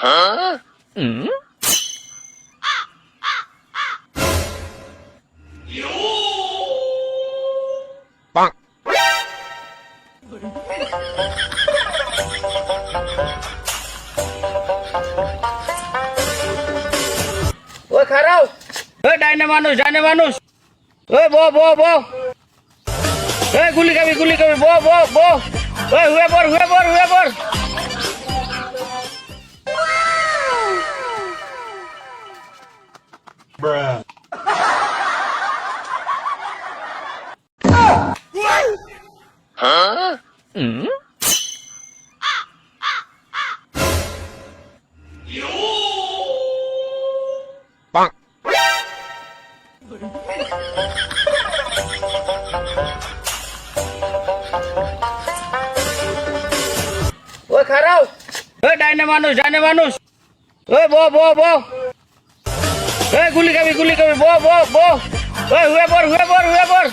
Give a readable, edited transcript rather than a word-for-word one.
ওই খারাও, ওই ডাইনে মানুষ, ওই বো, ওই গুলি খাবি, বো, ওই হুয়ে পড়। ওই খারাও, ওই ডাইনে মানুষ, ওই বো, ওই গুলি খাবি, বো, ওই হুয়ে পড়।